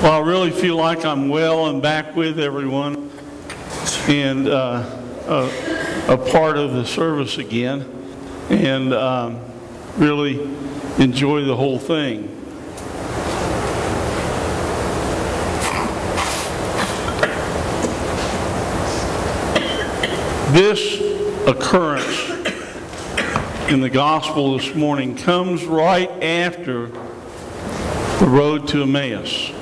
Well, I really feel like I'm well and back with everyone and a part of the service again, and really enjoy the whole thing. This occurrence in the gospel this morning comes right after the road to Emmaus.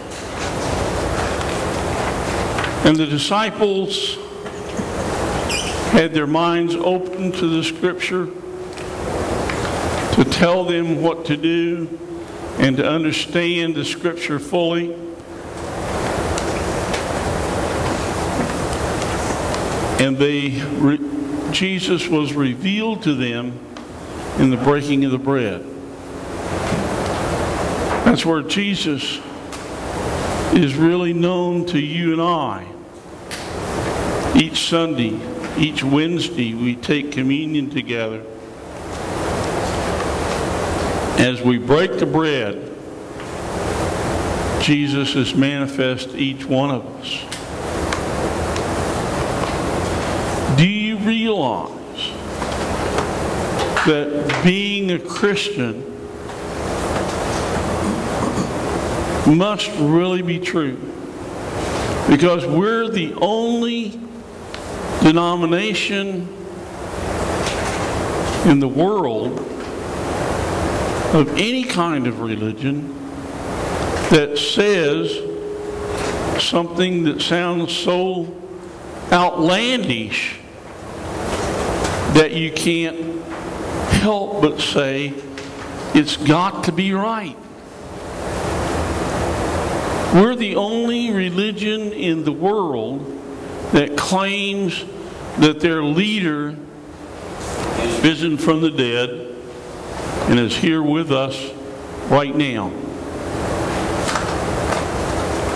And the disciples had their minds open to the scripture to tell them what to do and to understand the scripture fully. And Jesus was revealed to them in the breaking of the bread. That's where Jesus is really known to you and I. Each Sunday, each Wednesday, we take communion together. As we break the bread, Jesus is manifest to each one of us. Do you realize that being a Christian must really be true? Because we're the only denomination in the world of any kind of religion that says something that sounds so outlandish that you can't help but say it's got to be right. We're the only religion in the world that claims that their leader is risen from the dead and is here with us right now.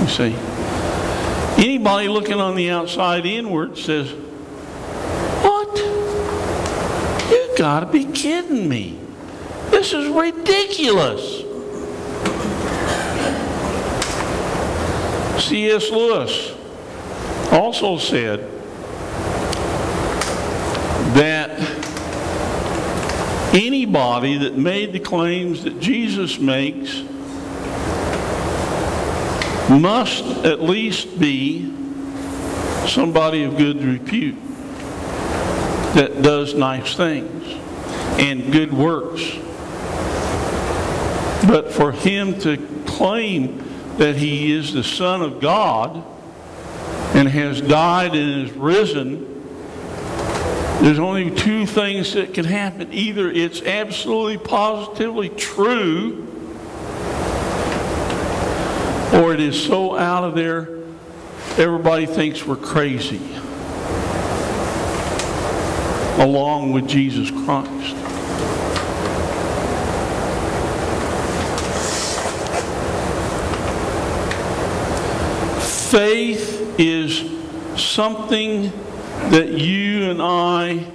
You see, anybody looking on the outside inward says, "What? You gotta be kidding me. This is ridiculous." C.S. Lewis also said that anybody that made the claims that Jesus makes must at least be somebody of good repute that does nice things and good works. But for him to claim that he is the Son of God and has died and is risen, there's only two things that can happen. Either it's absolutely positively true, or it is so out of there everybody thinks we're crazy, along with Jesus Christ. Faith is something that you and I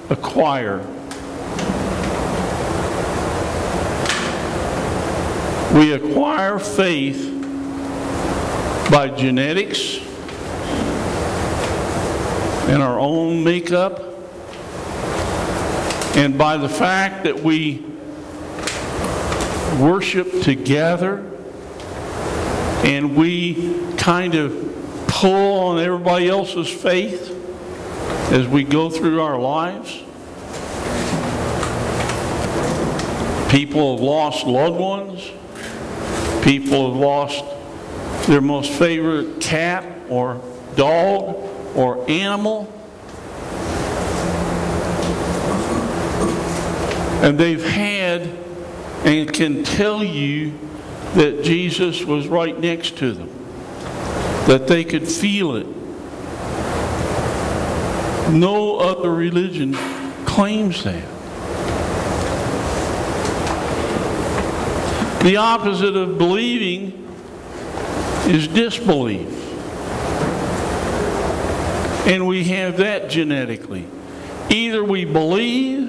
acquire. We acquire faith by genetics and our own makeup, and by the fact that we worship together and we kind of pull on everybody else's faith as we go through our lives. People have lost loved ones. People have lost their most favorite cat or dog or animal. And they've had and can tell you that Jesus was right next to them, that they could feel it. No other religion claims that. The opposite of believing is disbelief. And we have that genetically. Either we believe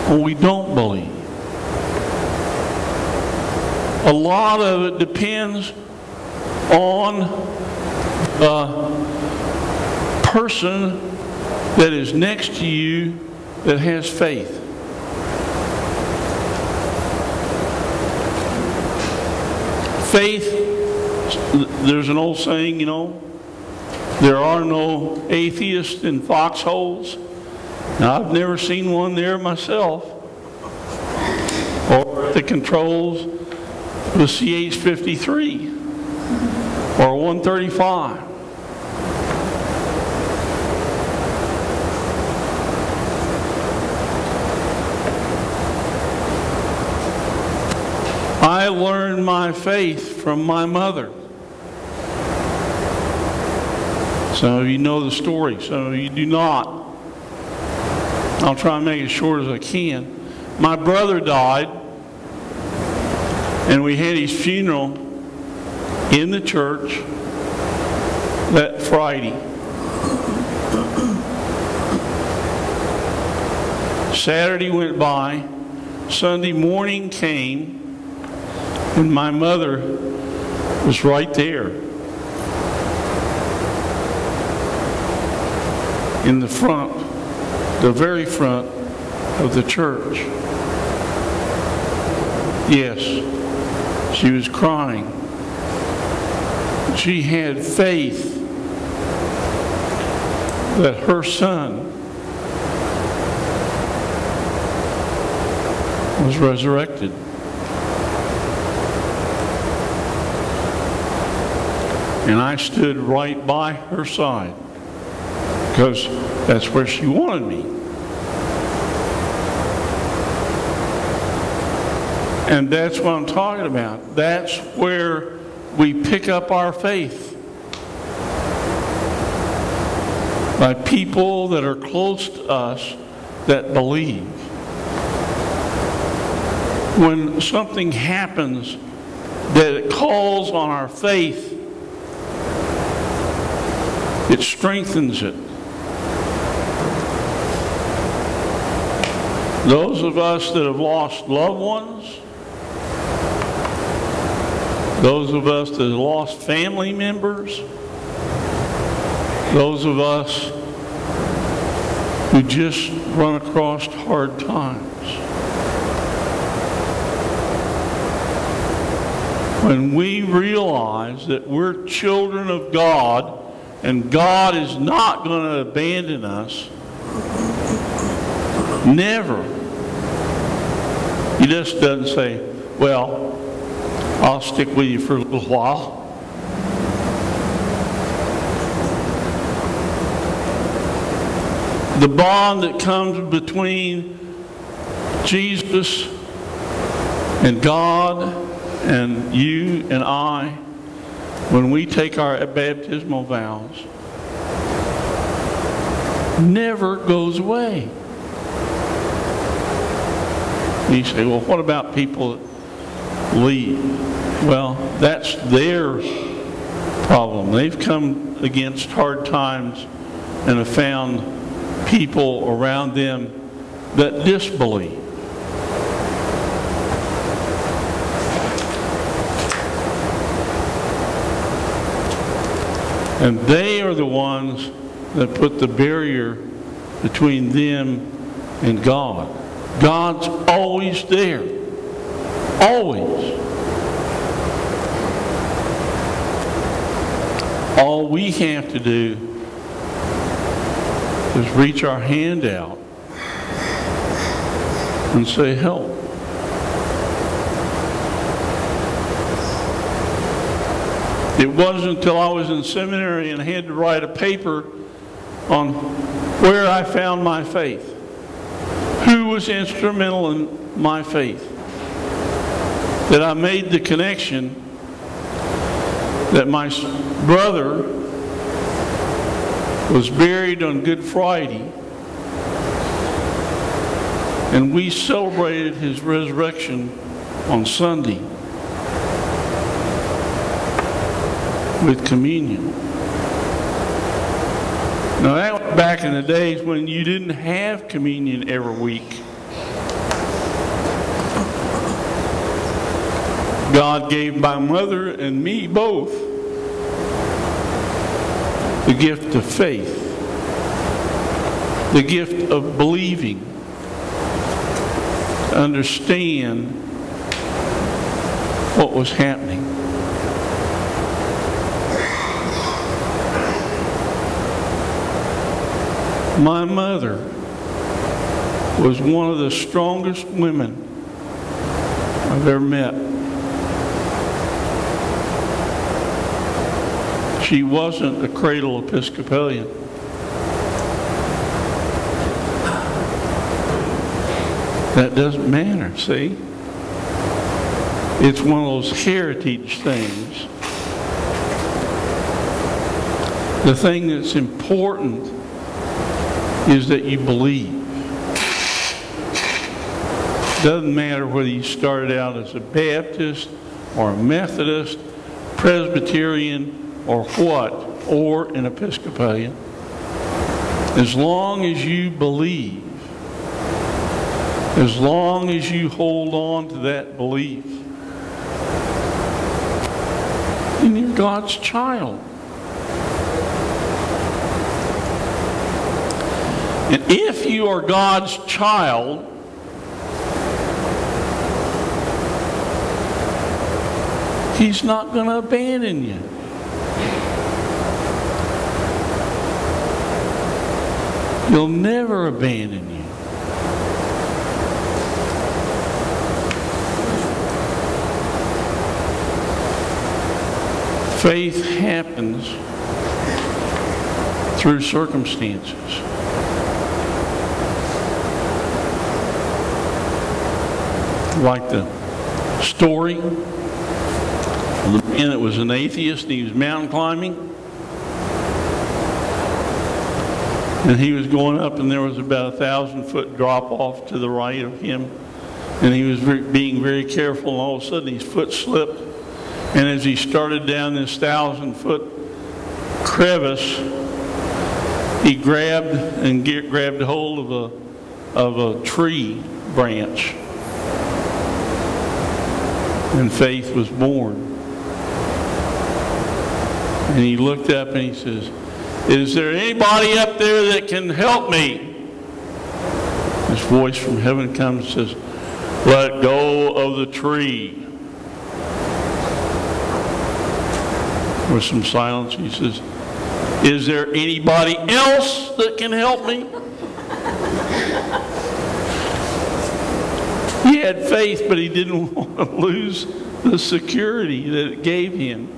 or we don't believe. A lot of it depends on the person that is next to you that has faith. Faith, there's an old saying, you know, there are no atheists in foxholes. Now, I've never seen one there myself, or at the controls of the CH-53 or 135. I learned my faith from my mother. Some of you know the story, some of you do not. I'll try and make it short as I can. My brother died, and we had his funeral in the church that Friday. Saturday went by, Sunday morning came, and my mother was right there in the front, the very front of the church. Yes, she was crying. She had faith that her son was resurrected. And I stood right by her side because that's where she wanted me. And that's what I'm talking about. That's where we pick up our faith. By people that are close to us that believe. When something happens that it calls on our faith, it strengthens it. Those of us that have lost loved ones, those of us that have lost family members, those of us who just run across hard times. When we realize that we're children of God and God is not going to abandon us, never. He just doesn't say, well, I'll stick with you for a little while. The bond that comes between Jesus and God and you and I, when we take our baptismal vows, never goes away. You say, well, what about people that leave? Well, that's their problem. They've come against hard times and have found people around them that disbelieve. And they are the ones that put the barrier between them and God. God's always there. Always. All we have to do is reach our hand out and say, help. It wasn't until I was in seminary and had to write a paper on where I found my faith. Who was instrumental in my faith? That I made the connection that my brother was buried on Good Friday, and we celebrated his resurrection on Sunday with communion. Now that was back in the days when you didn't have communion every week. God gave my mother and me both the gift of faith, the gift of believing, to understand what was happening. My mother was one of the strongest women I've ever met. She wasn't a cradle Episcopalian. That doesn't matter, see? It's one of those heritage things. The thing that's important is that you believe. Doesn't matter whether you started out as a Baptist or a Methodist, Presbyterian, or what, or an Episcopalian. As long as you believe, as long as you hold on to that belief, then you're God's child. And if you are God's child, He's not going to abandon you. He'll never abandon you. Faith happens through circumstances. Like the story of the man that was an atheist and he was mountain climbing. And he was going up and there was about 1,000-foot drop off to the right of him. And he was being very careful, and all of a sudden his foot slipped. And as he started down this 1,000-foot crevice, he grabbed hold of a tree branch. And faith was born. And he looked up and he says, "Is there anybody up there that can help me?" This voice from heaven comes and says, "Let go of the tree." There was some silence. He says, "Is there anybody else that can help me?" He had faith, but he didn't want to lose the security that it gave him.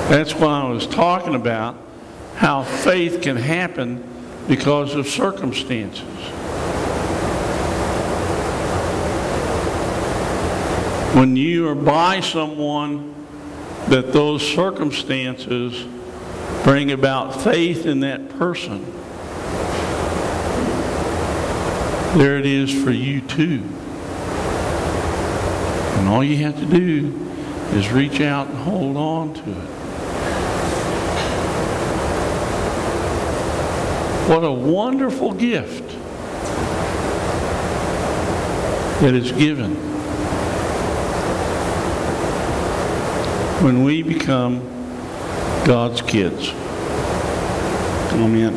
That's why I was talking about how faith can happen because of circumstances. When you are by someone, that those circumstances bring about faith in that person, there it is for you too. And all you have to do is reach out and hold on to it. What a wonderful gift that is given when we become God's kids. Amen.